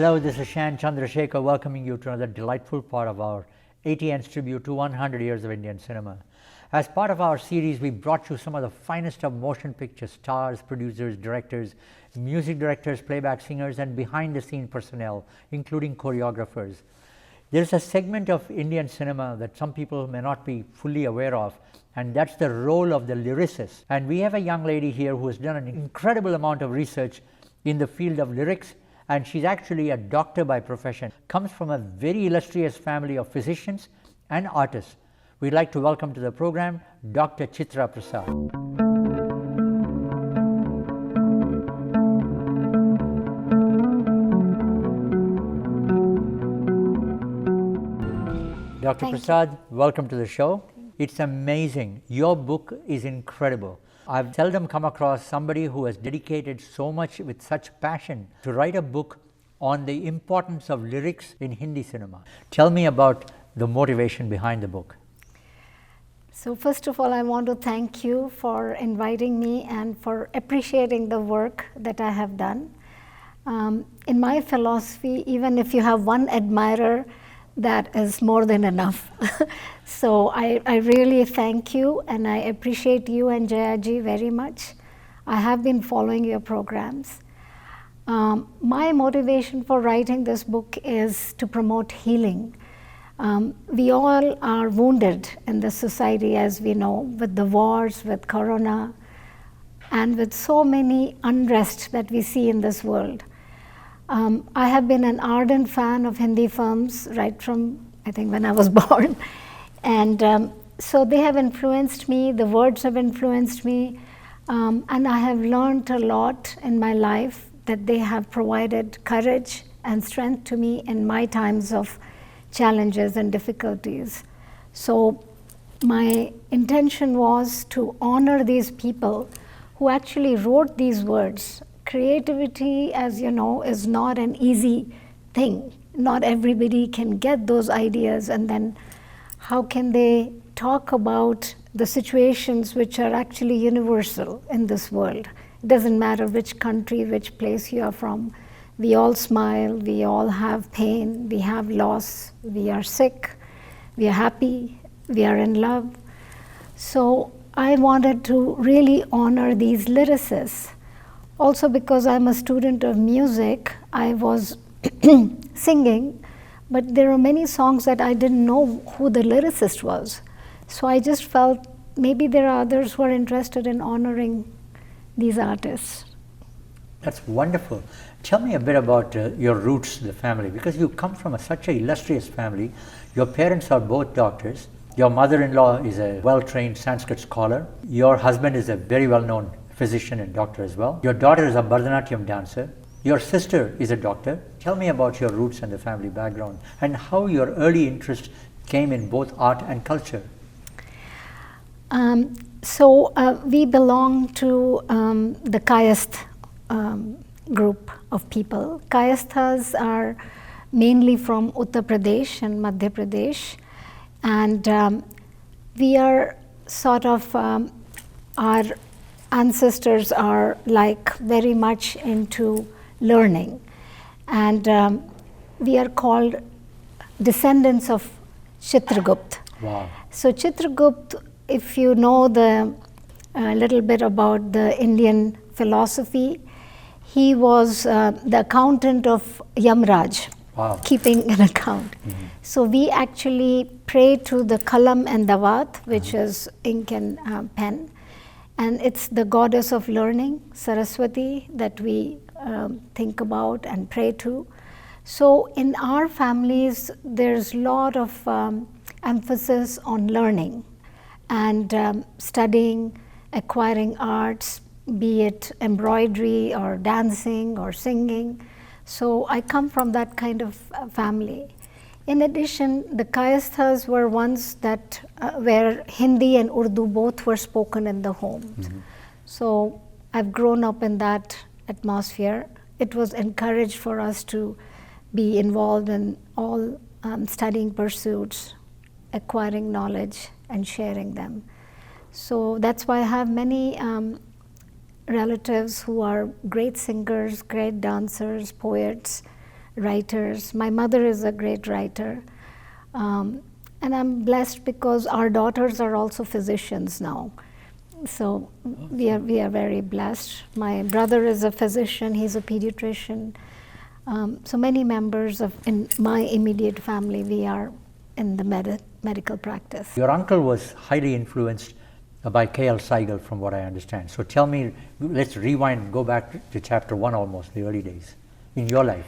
Hello, this is Shan Chandrasekhar welcoming you to another delightful part of our ATN's tribute to 100 years of Indian cinema. As part of our series, we brought you some of the finest of motion picture stars, producers, directors, music directors, playback singers, and behind-the-scene personnel, including choreographers. There's a segment of Indian cinema that some people may not be fully aware of, and that's the role of the lyricist. And we have a young lady here who has done an incredible amount of research in the field of lyrics, and she's actually a doctor by profession, comes from a very illustrious family of physicians and artists. We'd like to welcome to the program Dr. Chitra Prasad. Dr. Prasad, welcome to the show. It's amazing. Your book is incredible. I've seldom come across somebody who has dedicated so much with such passion to write a book on the importance of lyrics in Hindi cinema. Tell me about the motivation behind the book. So first of all, I want to thank you for inviting me and for appreciating the work that I have done. In my philosophy, even if you have one admirer, that is more than enough. So I really thank you, and I appreciate you and Jayaji very much. I have been following your programs. My motivation for writing this book is to promote healing. We all are wounded in the society, as we know, with the wars, with corona, and with so many unrest that we see in this world. I have been an ardent fan of Hindi films right from, I think, when I was born. And so they have influenced me, the words have influenced me, and I have learned a lot in my life that they have provided courage and strength to me in my times of challenges and difficulties. So my intention was to honor these people who actually wrote these words. Creativity, as you know, is not an easy thing. Not everybody can get those ideas, and then how can they talk about the situations which are actually universal in this world? It doesn't matter which country, which place you are from. We all smile, we all have pain, we have loss, we are sick, we are happy, we are in love. So I wanted to really honor these lyricists. Also, because I'm a student of music, I was singing, but there are many songs that I didn't know who the lyricist was. So I just felt maybe there are others who are interested in honoring these artists. That's wonderful. Tell me a bit about your roots, the family, because you come from such an illustrious family. Your parents are both doctors. Your mother-in-law is a well-trained Sanskrit scholar. Your husband is a very well-known physician and doctor as well. Your daughter is a Bharatanatyam dancer. Your sister is a doctor. Tell me about your roots and the family background and how your early interest came in both art and culture. We belong to the Kayasth group of people. Kayasthas are mainly from Uttar Pradesh and Madhya Pradesh, and we are sort of, our ancestors are like very much into learning, and we are called descendants of Chitragupta. Wow. So Chitragupta, if you know the little bit about the Indian philosophy, he was the accountant of Yamraj. Wow. Keeping an account. Mm-hmm. So we actually pray to the Kalam and Dawat, which is ink and pen. And it's the goddess of learning, Saraswati, that we think about and pray to. So in our families, there's a lot of emphasis on learning and studying, acquiring arts, be it embroidery or dancing or singing. So I come from that kind of family. In addition, the Kayasthas were ones that where Hindi and Urdu both were spoken in the homes. Mm-hmm. So I've grown up in that atmosphere. It was encouraged for us to be involved in all studying pursuits, acquiring knowledge and sharing them. So that's why I have many relatives who are great singers, great dancers, poets, writers. My mother is a great writer. And I'm blessed because our daughters are also physicians now. So we are very blessed. My brother is a physician, he's a pediatrician. So many members in my immediate family, we are in the medical practice. Your uncle was highly influenced by K.L. Saigal, from what I understand. So tell me, let's rewind, go back to chapter 1 almost, the early days in your life.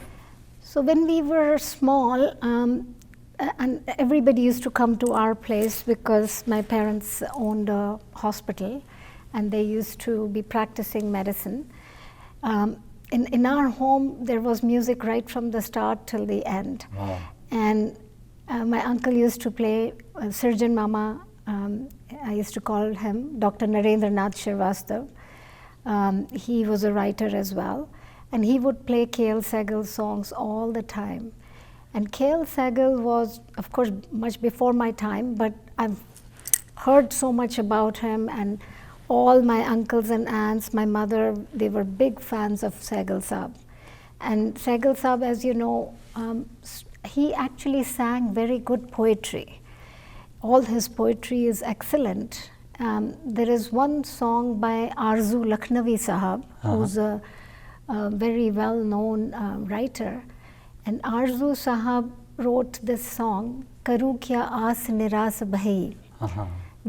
So when we were small, and everybody used to come to our place because my parents owned a hospital and they used to be practicing medicine. In our home, there was music right from the start till the end. Wow. And my uncle used to play Surgeon Mama. I used to call him Dr. Narendranath Srivastava. He was a writer as well. And he would play K.L. Saigal songs all the time. And K.L. Saigal was, of course, much before my time, but I've heard so much about him, and all my uncles and aunts, my mother, they were big fans of Saigal Saab. And Saigal Saab, as you know, he actually sang very good poetry. All his poetry is excellent. There is one song by Arzu Lakhnavi Sahab, who's a very well-known writer. And Arzu Sahab wrote this song, Karu kya aas niras bhai,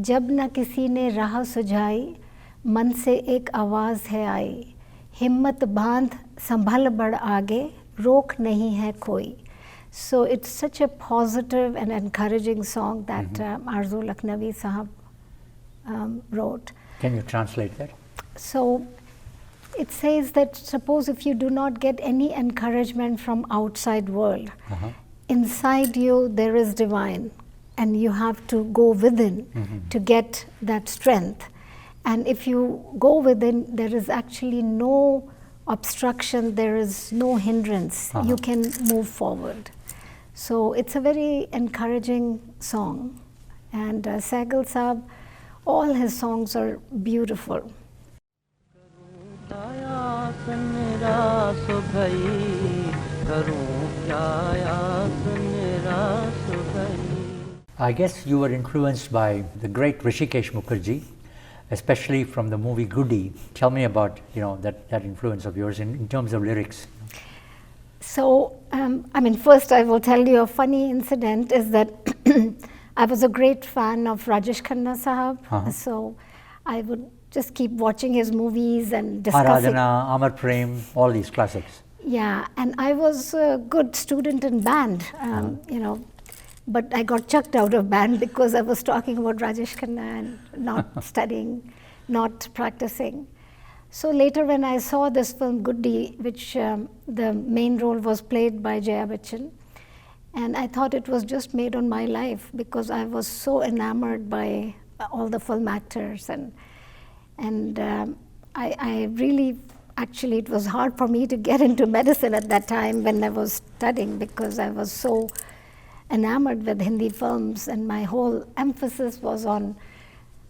jab na kisi ne raah sujhai, man se ek awaaz hai aayi, himmat bandh sambhal bad aage, rok nahi hai koi. So it's such a positive and encouraging song that Arzu Lakhnavi Sahab wrote. Can you translate that? So it says that suppose if you do not get any encouragement from outside world, inside you there is divine, and you have to go within to get that strength. And if you go within, there is actually no obstruction, there is no hindrance. You can move forward. So it's a very encouraging song. And Saigal Saab, all his songs are beautiful. I guess you were influenced by the great Rishikesh Mukherjee, especially from the movie Goody. Tell me about that influence of yours in terms of lyrics. So, first I will tell you a funny incident is that I was a great fan of Rajesh Khanna Sahab. So I would just keep watching his movies and discussing. Aradhana, Amar Prem, all these classics. Yeah, and I was a good student in band, but I got chucked out of band because I was talking about Rajesh Khanna and not studying, not practicing. So later when I saw this film Goody, which the main role was played by Jaya Bachchan, and I thought it was just made on my life because I was so enamored by all the film actors, and I really, actually it was hard for me to get into medicine at that time when I was studying because I was so enamored with Hindi films, and my whole emphasis was on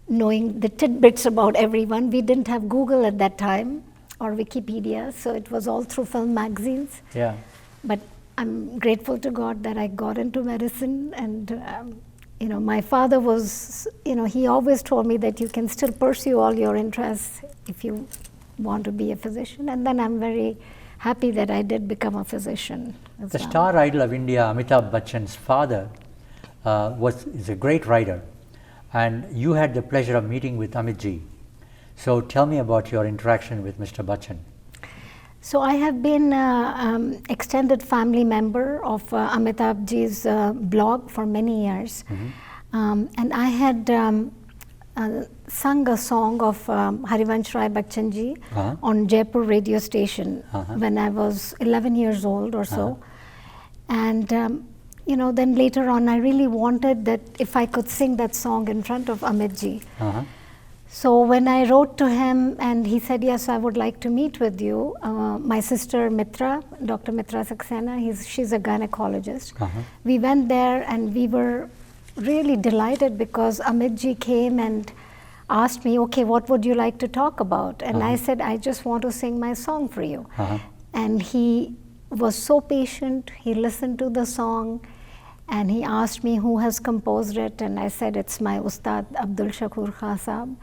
knowing the tidbits about everyone. We didn't have Google at that time or Wikipedia, so it was all through film magazines. Yeah. But I'm grateful to God that I got into medicine, and my father was, he always told me that you can still pursue all your interests if you want to be a physician, and then I'm very happy that I did become a physician as The well. star idol of India, Amitabh Bachchan's father, is a great writer, and you had the pleasure of meeting with Amit G. So tell me about your interaction with Mr. Bachchan. So I have been an extended family member of Amitabh Ji's blog for many years. And I had sung a song of Harivansh Rai Bachchan Ji on Jaipur radio station when I was 11 years old or so. And then later on I really wanted that if I could sing that song in front of Amit Ji. So when I wrote to him and he said, yes, I would like to meet with you, my sister Mitra, Dr. Mitra Saxena, she's a gynecologist. We went there and we were really delighted because Amit Ji came and asked me, okay, what would you like to talk about? And I said, I just want to sing my song for you. And he was so patient. He listened to the song and he asked me who has composed it, and I said it's my Ustad Abdul Shakur Khan Sahab.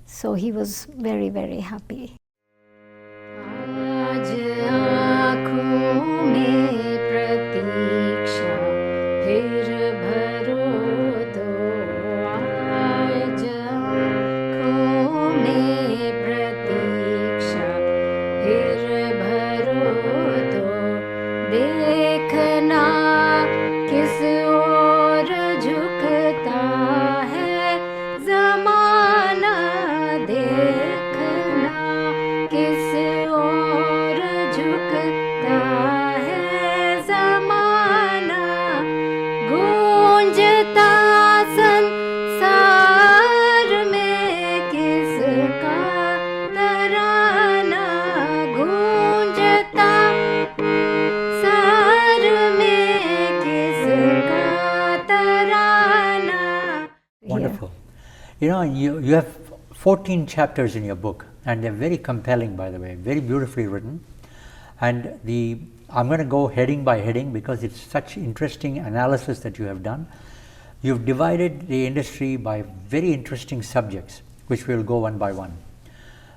So he was very, very happy. Wonderful. You know, you have 14 chapters in your book, and they're very compelling, by the way, very beautifully written. And I'm going to go heading by heading because it's such interesting analysis that you have done. You've divided the industry by very interesting subjects, which we'll go one by one.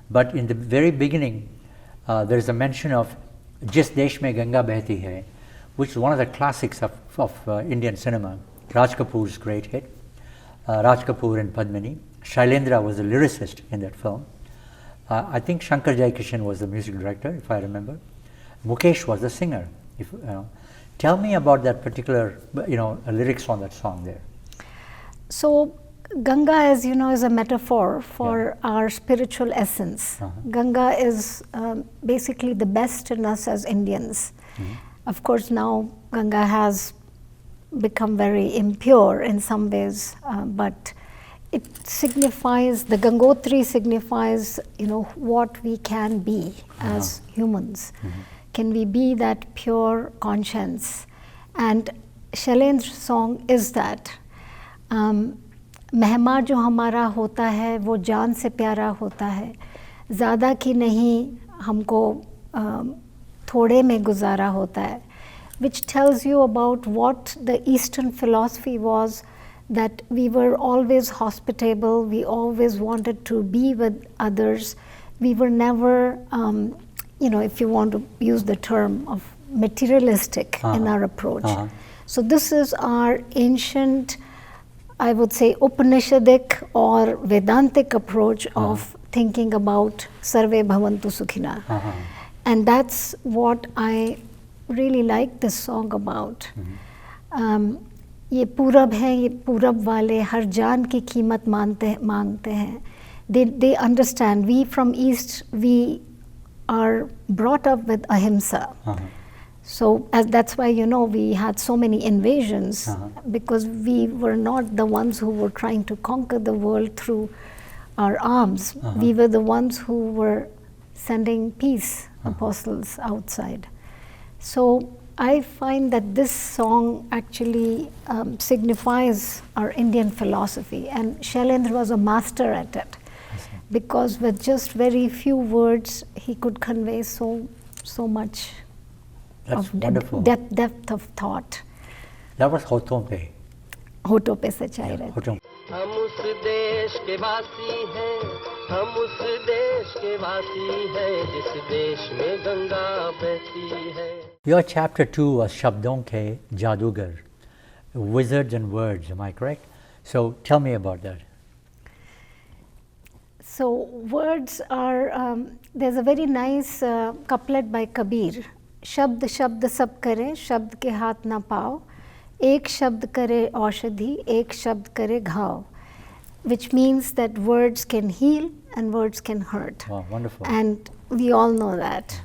But in the very beginning, there's a mention of Jis Desh Mein Ganga Behti Hai, which is one of the classics of Indian cinema. Raj Kapur's great hit. Raj Kapur and Padmini. Shailendra was a lyricist in that film. I think Shankar Jaikishan was the music director, if I remember. Mukesh was the singer. Tell me about that particular, lyrics on that song there. So Ganga, as you know, is a metaphor for our spiritual essence. Ganga is basically the best in us as Indians. Of course, now Ganga has become very impure in some ways, but it signifies, the Gangotri signifies, what we can be as humans. Can we be that pure conscience? And Shailendra's song is that. मेहमा जो हमारा होता है वो जान से प्यारा होता है, ज़्यादा की नहीं हमको थोड़े में गुजारा होता है, which tells you about what the Eastern philosophy was, that we were always hospitable, we always wanted to be with others, we were never, if you want to use the term of materialistic in our approach. So this is our ancient, I would say, Upanishadic or Vedantic approach of thinking about Sarve Bhavantu Sukhina. And that's what I really like this song about. ये पूरब है, ये पूरब वाले हर जान की कीमत मांगते हैं. They understand. We from East, we are brought up with ahimsa. So that's why, we had so many invasions, because we were not the ones who were trying to conquer the world through our arms. We were the ones who were sending peace apostles outside. So I find that this song actually signifies our Indian philosophy, and Shailendra was a master at it, because with just very few words he could convey so much. That's of wonderful. Depth of thought. That was Hoton Pe. होठों पे सच्चाई रहती है. हम उस देश के वासी हैं, हम उस देश के वासी हैं, जिस देश में गंगा बहती है. Your chapter 2 was Shabdon Ke Jadugar, wizards and words, am I correct? So tell me about that. So words are, there's a very nice couplet by Kabir. शब्द शब्द सब करे, शब्द के हाथ ना पाओ, एक शब्द करे औषधि, एक शब्द करे घाव, which means that words can heal and words can hurt. Wow, wonderful. And we all know that.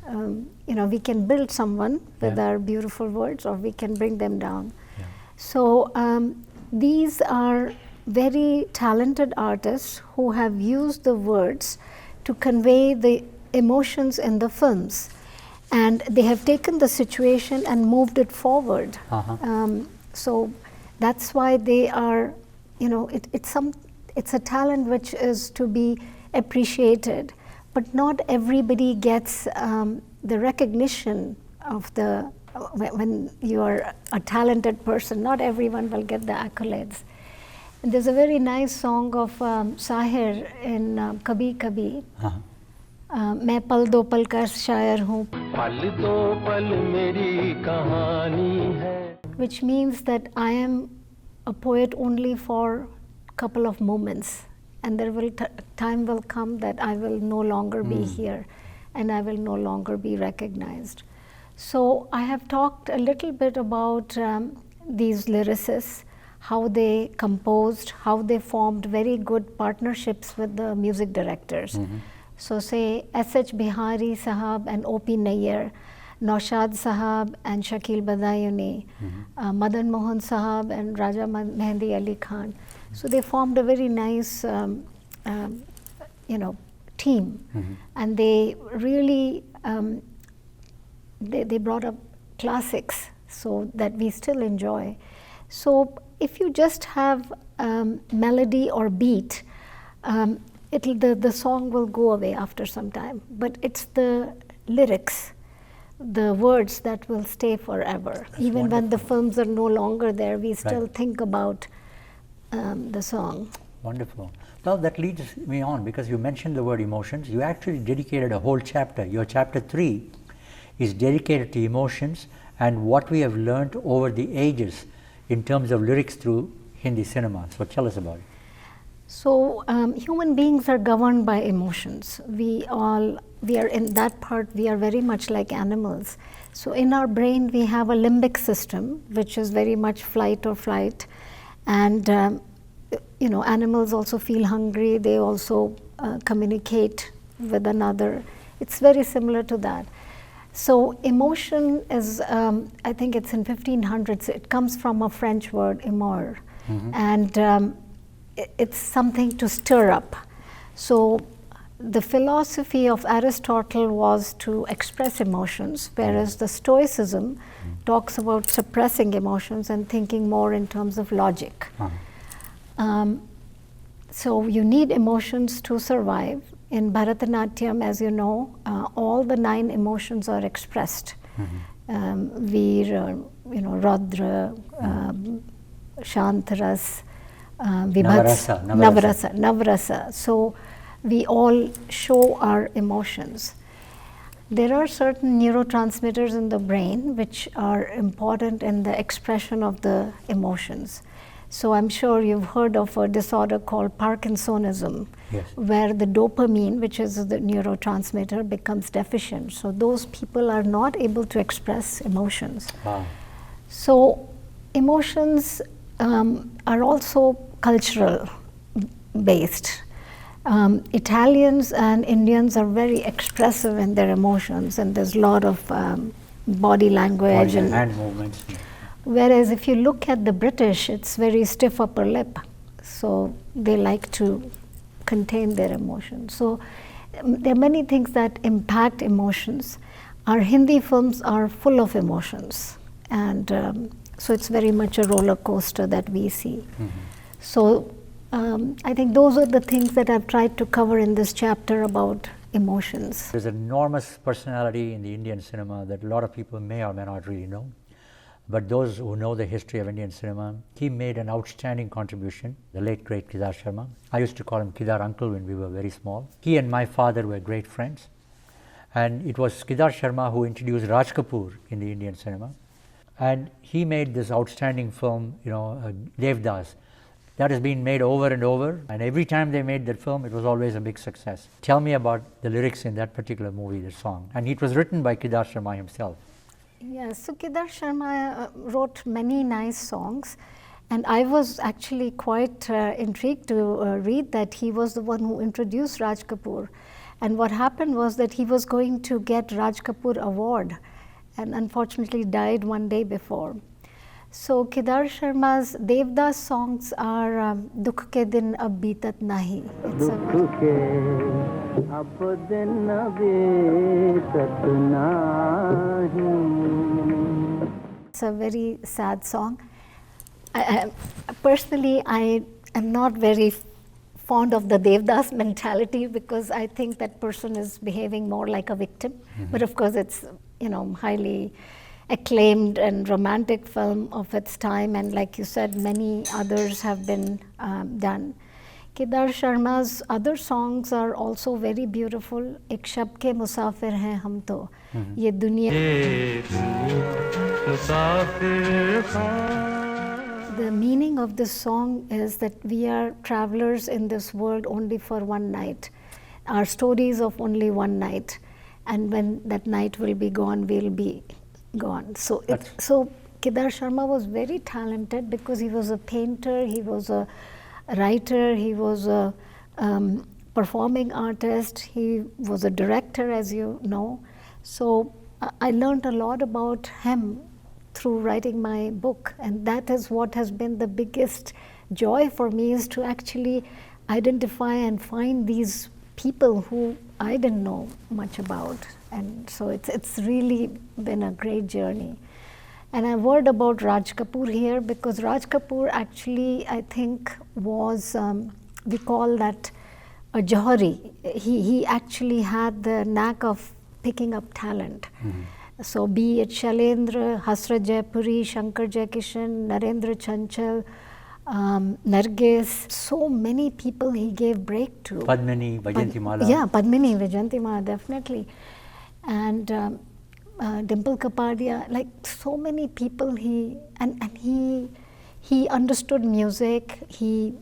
We can build someone with our beautiful words, or we can bring them down. So these are very talented artists who have used the words to convey the emotions in the films. And they have taken the situation and moved it forward. So that's why they are, it's a talent which is to be appreciated, but not everybody gets the recognition of the, when you are a talented person, not everyone will get the accolades. And there's a very nice song of Sahir in Kabhi Kabhi. मैं पल दो पल का शायर हूँ, पल दो पल मेरी कहानी है. which means that I am a poet only for a couple of moments, and there will time will come that I will no longer be here and I will no longer be recognized. So I have talked a little bit about these lyricists, how they composed, how they formed very good partnerships with the music directors. So say S.H. Bihari Sahab and O.P. Nayyar, Naushad Sahab and Shakil Badayuni, Madan Mohan Sahab and Raja Mehendi Ali Khan. So they formed a very nice team, and they really they brought up classics so that we still enjoy. So if you just have melody or beat, the song will go away after some time, but it's the lyrics, the words that will stay forever. That's even wonderful. when the films are no longer there, we still Right. think about the song. Wonderful. Well, that leads me on, because you mentioned the word emotions. You actually dedicated a whole chapter. Your chapter 3 is dedicated to emotions and what we have learned over the ages in terms of lyrics through Hindi cinema. So tell us about it. So human beings are governed by emotions. We are in that part, we are very much like animals. So in our brain we have a limbic system, which is very much flight or flight. And animals also feel hungry, they also communicate with another. It's very similar to that. So emotion is, I think it's in 1500s, it comes from a French word, émoi. And it's something to stir up. So the philosophy of Aristotle was to express emotions, whereas the Stoicism talks about suppressing emotions and thinking more in terms of logic. So you need emotions to survive. In Bharatanatyam, as you know, all the 9 emotions are expressed. Veer, Raudra, Shantras, Navarasa. So we all show our emotions. There are certain neurotransmitters in the brain which are important in the expression of the emotions. So I'm sure you've heard of a disorder called Parkinsonism, Yes. where the dopamine, which is the neurotransmitter, becomes deficient. So those people are not able to express emotions. Wow. So emotions are also cultural based. Italians and Indians are very expressive in their emotions, and there's a lot of body language and hand movements. whereas if you look at the British, it's very stiff upper lip, so they like to contain their emotions. So there are many things that impact emotions. Our Hindi films are full of emotions, and so it's very much a roller coaster that we see. So I think those are the things that I've tried to cover in this chapter about emotions. There's an enormous personality in the Indian cinema that a lot of people may or may not really know. But those who know the history of Indian cinema, he made an outstanding contribution, the late great Kidar Sharma. I used to call him Kidar Uncle when we were very small. He and my father were great friends. And it was Kidar Sharma who introduced Raj Kapur in the Indian cinema. And he made this outstanding film, Devdas. That has been made over and over, and every time they made that film, it was always a big success. Tell me about the lyrics in that particular movie, the song. And it was written by Kidar Sharma himself. Yes, so Kidar Sharma wrote many nice songs, and I was actually quite intrigued to read that he was the one who introduced Raj Kapur. And what happened was that he was going to get Raj Kapur Award, and unfortunately died one day before. So Kidar Sharma's Devdas songs are Dukh ke din ab beetat nahi. It's a very sad song. Personally, I am not very fond of the Devdas mentality, because I think that person is behaving more like a victim. But of course, it's highly acclaimed and romantic film of its time, and like you said, many others have been done. Kidar Sharma's other songs are also very beautiful. Ek shab ke musafir hain hum to, ye duniya. The meaning of this song is that we are travelers in this world only for one night. Our stories of only one night, and when that night will be gone, we'll be gone. So Kidar Sharma was very talented because he was a painter, he was a writer, he was a performing artist, he was a director, as you know. So I learned a lot about him through writing my book, and that is what has been the biggest joy for me, is to actually identify and find these people who I didn't know much about. And so it's really been a great journey. And a word about Raj Kapur here, because Raj Kapur actually, I think, was, we call that a Johari. He actually had the knack of picking up talent. So be it Shailendra, Hasrat Jaipuri, Shankar Jaikishan, Narendra Chanchal, Nargis, so many people he gave break to. Padmini, Vajantimala. Yeah, Padmini, Vajantimala, definitely. And Dimple Kapadia, like so many people he understood music, he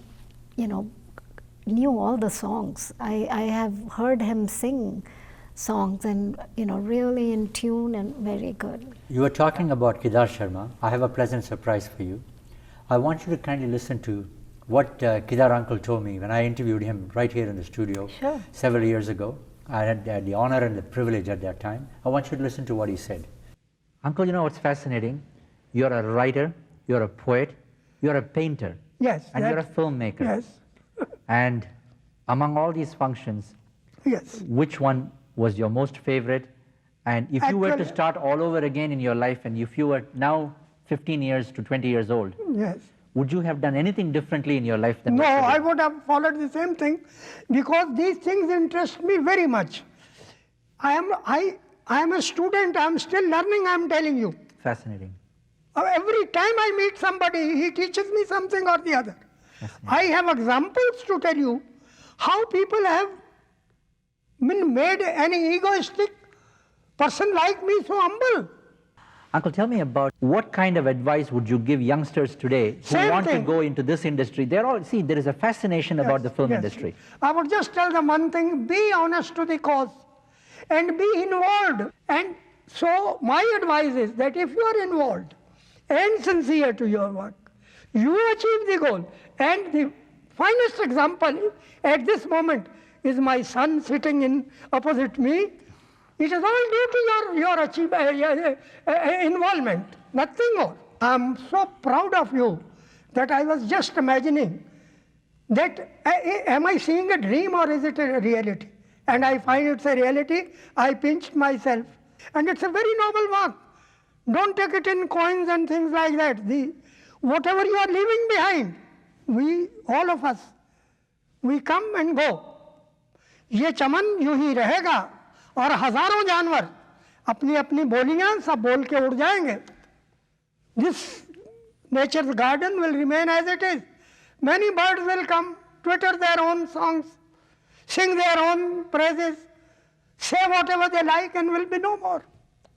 knew all the songs. I have heard him sing songs, and really in tune and very good. You were talking about Kidar Sharma. I have a pleasant surprise for you. I want you to kindly listen to what Kidar uncle told me when I interviewed him right here in the studio several years ago. I had the honor and the privilege at that time. I want you to listen to what he said. Uncle, you know what's fascinating? You're a writer, you're a poet, you're a painter. Yes. And you're a filmmaker. Yes. And among all these functions, Yes. which one was your most favorite? And if you were to start all over again in your life, and if you were now 15 years to 20 years old, Yes. would you have done anything differently in your life than No, what you did? I would have followed the same thing, because these things interest me very much. I am a student, I am still learning, I am telling you. Fascinating. Every time I meet somebody, he teaches me something or the other. I have examples to tell you how people have been made any egoistic person like me so humble. Uncle, tell me about what kind of advice would you give youngsters today who Same want to thing. go into this industry? There is a fascination about the film industry. I would just tell them one thing: be honest to the cause and be involved. And so my advice is that if you are involved and sincere to your work, you achieve the goal. And the finest example at this moment is my son sitting in opposite me. It is all due to your involvement, nothing more. I am so proud of you that I was just imagining that, am I seeing a dream or is it a reality? And I find it's a reality. I pinched myself. And it's a very noble work. Don't take it in coins and things like that. Whatever you are leaving behind, all of us, we come and go. ये चमन यूं ही रहेगा और हजारों जानवर अपनी अपनी बोलियां सब बोल के उड़ जाएंगे. This nature's garden will remain as it is. Many birds will come, twitter their own songs, sing their own praises, say whatever they like, and will be no more.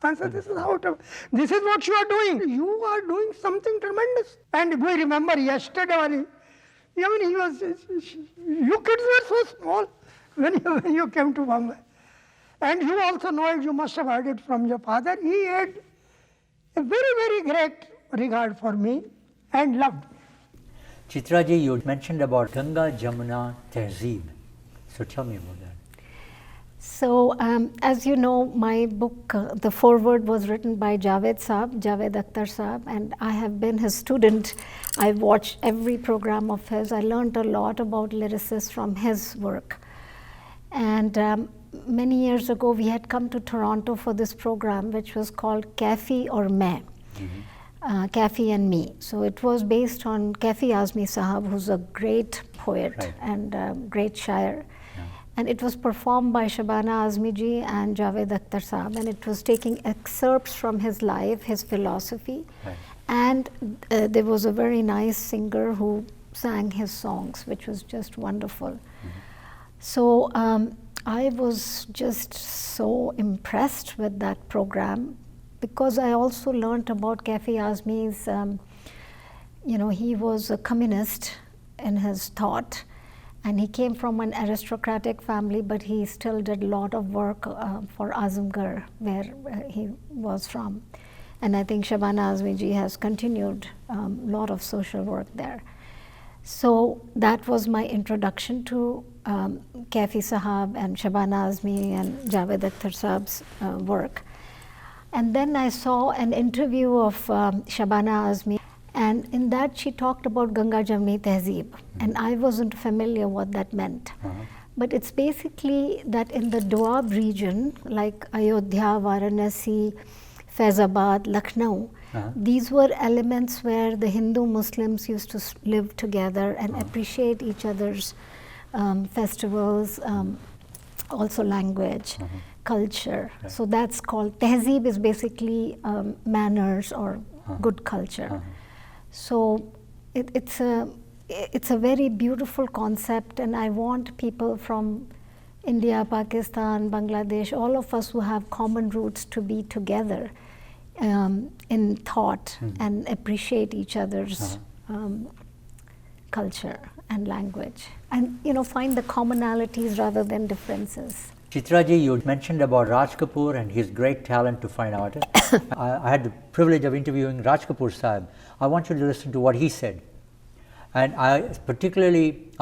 And so this is what you are doing. You are doing something tremendous. And we remember yesterday, you kids were so small when you came to Bombay. And you also know it, you must have heard it from your father. He had a very, very great regard for me and loved me. Chitra ji, you mentioned about Ganga Jamunat Tehzeeb. So tell me about that. So, as you know, my book, the foreword was written by Javed Akhtar Saab, and I have been his student. I watched every program of his. I learned a lot about lyricists from his work. And many years ago, we had come to Toronto for this program, which was called Kafi or Main, Kafi and Me. So it was based on Kafi Azmi Sahab, who's a great poet and great shair. and it was performed by Shabana Azmi Ji and Javed Akhtar Saab, and it was taking excerpts from his life, his philosophy, and there was a very nice singer who sang his songs, which was just wonderful. So I was just so impressed with that program, because I also learned about Kafi Azmi's, he was a communist in his thought, and he came from an aristocratic family, but he still did a lot of work for Azamgarh, where he was from. And I think Shabana Azmi Ji has continued a lot of social work there. So that was my introduction to Kafi Sahab and Shabana Azmi and Javed Akhtar Saab's work. And then I saw an interview of Shabana Azmi, and in that she talked about Ganga Jamunat Tehzeeb, and I wasn't familiar what that meant. But it's basically that in the Doab region, like Ayodhya, Varanasi, Faizabad, Lucknow, these were elements where the Hindu Muslims used to live together and appreciate each other's festivals, also language, culture. So that's called, Tehzeeb is basically manners or good culture. So it's a very beautiful concept, and I want people from India, Pakistan, Bangladesh, all of us who have common roots to be together in thought and appreciate each other's culture and language, and find the commonalities rather than differences. Chitra ji, you mentioned about Raj Kapur and his great talent to find artists. I had the privilege of interviewing Raj Kapur Sahib. I want you to listen to what he said. And I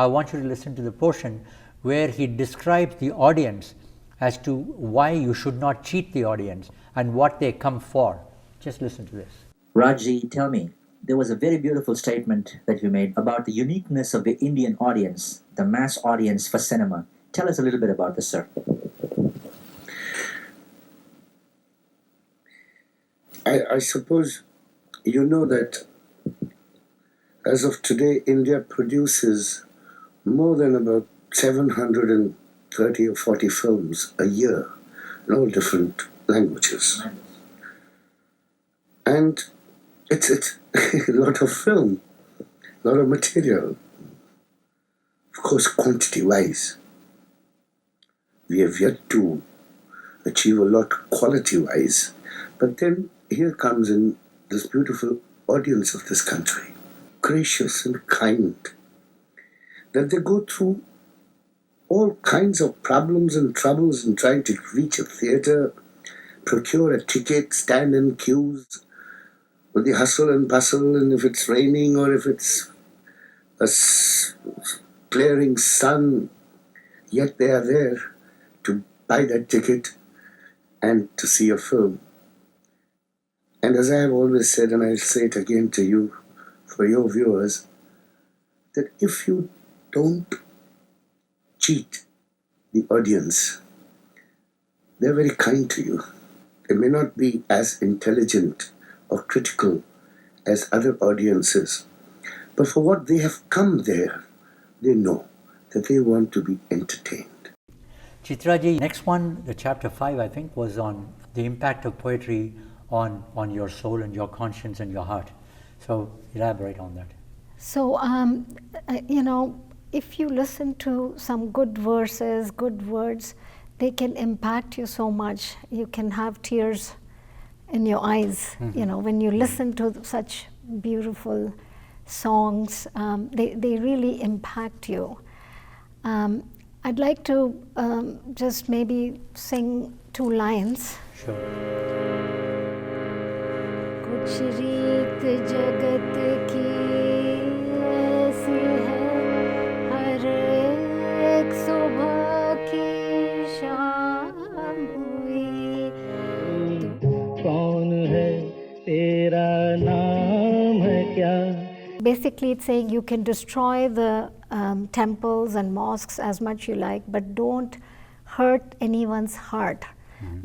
want you to listen to the portion where he describes the audience as to why you should not cheat the audience and what they come for. Just listen to this. Rajji, tell me, there was a very beautiful statement that you made about the uniqueness of the Indian audience, the mass audience for cinema. Tell us a little bit about this, sir. I suppose you know that as of today, India produces more than about 730 or 40 films a year in all different languages. And it's a lot of film, a lot of material. Of course, quantity-wise, we have yet to achieve a lot quality-wise. But then here comes in this beautiful audience of this country, gracious and kind, that they go through all kinds of problems and troubles in trying to reach a theatre, procure a ticket, stand in queues, with the hustle and bustle, and if it's raining or if it's a glaring sun, yet they are there to buy that ticket and to see a film. And as I have always said, and I'll say it again to you, for your viewers, that if you don't cheat the audience, they're very kind to you. They may not be as intelligent or critical as other audiences, but for what they have come there, they know that they want to be entertained. Chitra ji, next one, the chapter 5, I think, was on the impact of poetry on your soul and your conscience and your heart. So elaborate on that. So, if you listen to some good verses, good words, they can impact you so much. You can have tears in your eyes, when you listen to such beautiful songs. They really impact you. I'd like to just maybe sing 2 lines. Sure. कुछ रीत जगत की ऐसी है, हर एक सुबह की शाम हुई, तो कौन है, तेरा नाम है क्या? Basically, it's saying you can destroy the temples and mosques as much you like, but don't hurt anyone's heart,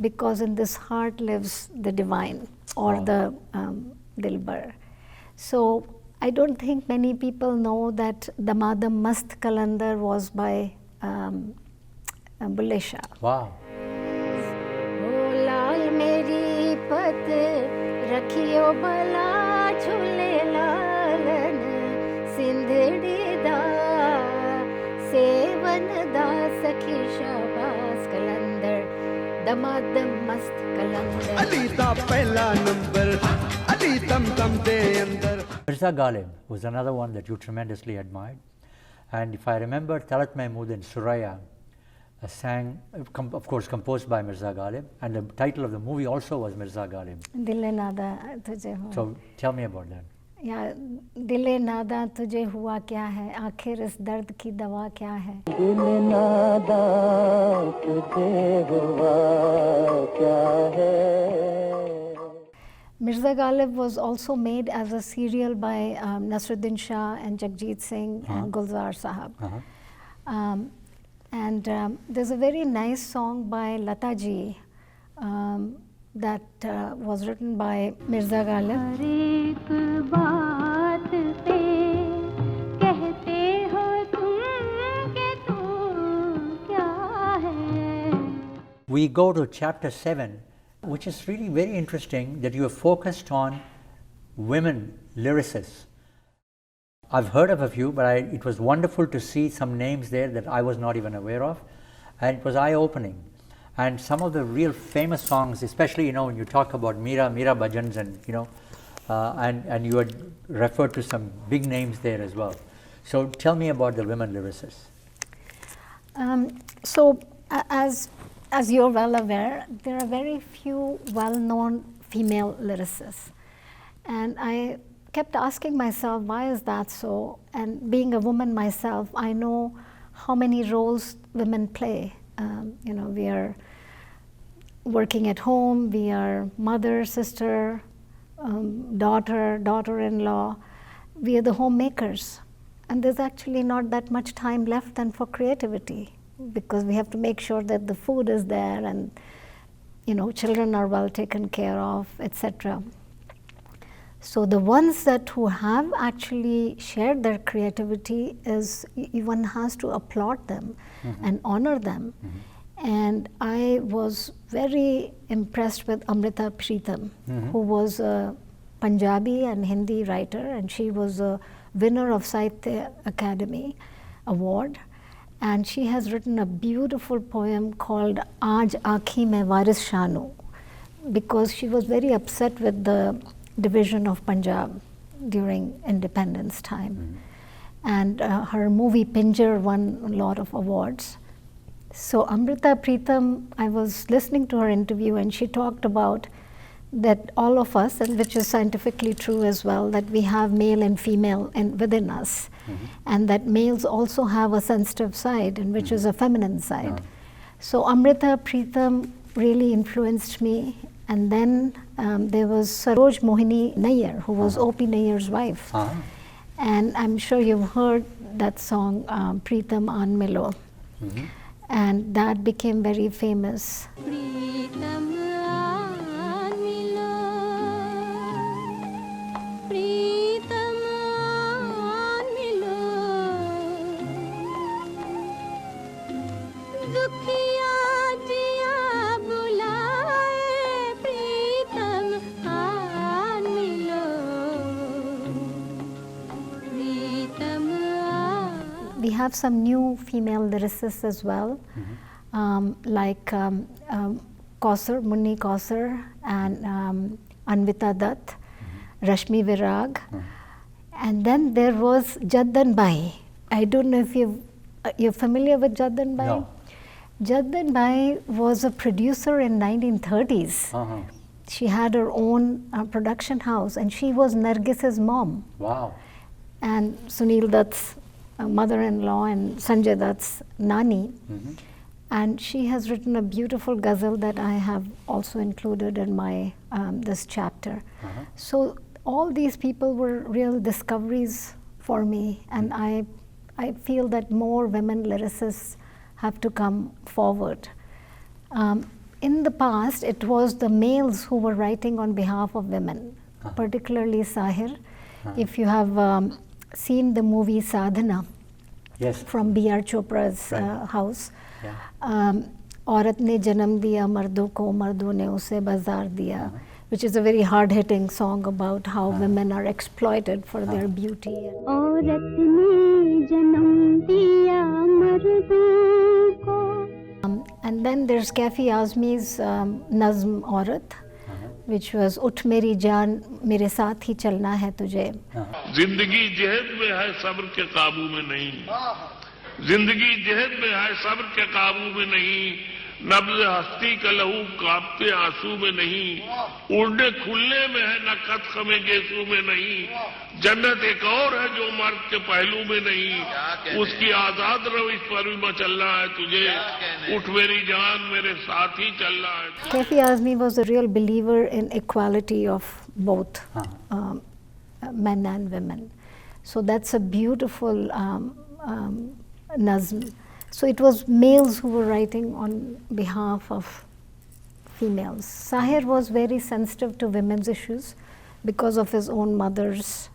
because in this heart lives the divine, or the Dilbar. So I don't think many people know that Damadam Mast Kalandar was by Bulle Shah. Wow. ओ लाल मेरी पत रखियो भला झूले लालन सिंधड़ी दा seven दा सखी शाबास कलंदर दमादम मस्त कलंदर अली दा पहला नंबर अली दम दम दे अंदर. Mirza Ghalib was another one that you tremendously admired. And if I remember, Talat Mahmood and Suraya sang, of course, composed by Mirza Ghalib. And the title of the movie also was Mirza Ghalib. दिले नादा तुझे हुआ. So tell me about that. या दिले नादा तुझे हुआ क्या है, आखिर इस दर्द की दवा क्या है. दिल नादा तुझे हुआ क्या है. Mirza Ghalib was also made as a serial by Nasruddin Shah and Jagjit Singh and Gulzar Sahab. And there's a very nice song by Lata Ji that was written by Mirza Ghalib. We go to chapter 7, which is really very interesting that you have focused on women lyricists. I've heard of a few, but it was wonderful to see some names there that I was not even aware of, and it was eye-opening. And some of the real famous songs, especially when you talk about Meera Bhajans, and and you had referred to some big names there as well. So tell me about the women lyricists. As you're well aware, there are very few well-known female lyricists. And I kept asking myself, why is that so? And being a woman myself, I know how many roles women play. We are working at home, we are mother, sister, daughter-in-law. We are the homemakers. And there's actually not that much time left then for creativity, because we have to make sure that the food is there and children are well taken care of, etc. So the ones who have actually shared their creativity, one has to applaud them and honor them. And I was very impressed with Amrita Pritam, who was a Punjabi and Hindi writer, and she was a winner of Sahitya Academy Award. And she has written a beautiful poem called Aaj Aakhi Mein Waris Shanu, because she was very upset with the division of Punjab during independence time. And her movie Pinjar won a lot of awards. So Amrita Pritam, I was listening to her interview, and she talked about that all of us, and which is scientifically true as well, that we have male and female within us, and that males also have a sensitive side, and which is a feminine side. So Amrita Pritam really influenced me. And then there was Saroj Mohini Nayyar, who was O.P. Nayyar's wife. And I'm sure you've heard that song, Pritam Aan Milo. And that became very famous. We have some new female lyricists as well, like Kausar, Munni Kausar, and Anvita Dutt, Rashmi Virag. And then there was Jaddan Bai. I don't know if you're familiar with Jaddan Bai? No. Jaddan Bai was a producer in 1930s. She had her own production house, and she was Nargis's mom. Wow. And Sunil Dutt's mother-in-law and Sanjay Dutt's nani. And she has written a beautiful ghazal that I have also included in my this chapter. So all these people were real discoveries for me, and I feel that more women lyricists have to come forward. In the past, it was the males who were writing on behalf of women, particularly Sahir. If you have seen the movie Sadhana, Yes. from B.R. Chopra's Right. house. Yeah. औरत ने जन्म दिया मर्दों को मर्दों ने उसे बाजार दिया, which is a very hard-hitting song about how women are exploited for their beauty. औरत ने जन्म दिया मर्दों को. And then there's Kafi Azmi's Nazm Aurat, which was उठ मेरी जान मेरे साथ ही चलना है तुझे. जिंदगी जहद में है सब्र के काबू में नहीं, जिंदगी जहद में है सब्र के काबू में नहीं, नब्ज़ हस्ती का लहू कांपते आंसू में नहीं, उड़ने खुलने में है न कद खमे गेसू में नहीं, जन्नत एक और है जो मर्द के पहलू में नहीं, उसकी आजाद रविश पर भी मचलना है तुझे, उठ मेरी जान मेरे साथ ही चलना है. Kafi Azmi was a real believer in equality of both men and women. So that's a beautiful nazm. So it was males who were writing on behalf of females. Sahir was very sensitive to women's issues because of his own mother's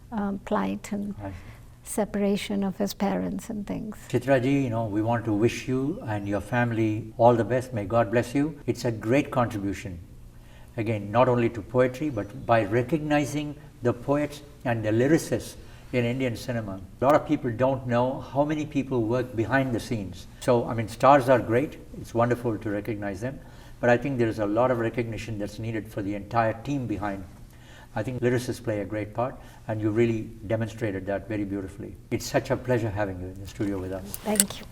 plight and separation of his parents and things. Chitra ji, you know, we want to wish you and your family all the best. May God bless you. It's a great contribution. Again, not only to poetry, but by recognizing the poets and the lyricists in Indian cinema. A lot of people don't know how many people work behind the scenes. So, I mean, stars are great. It's wonderful to recognize them. But I think there's a lot of recognition that's needed for the entire team behind. I think lyricists play a great part, and you really demonstrated that very beautifully. It's such a pleasure having you in the studio with us. Thank you.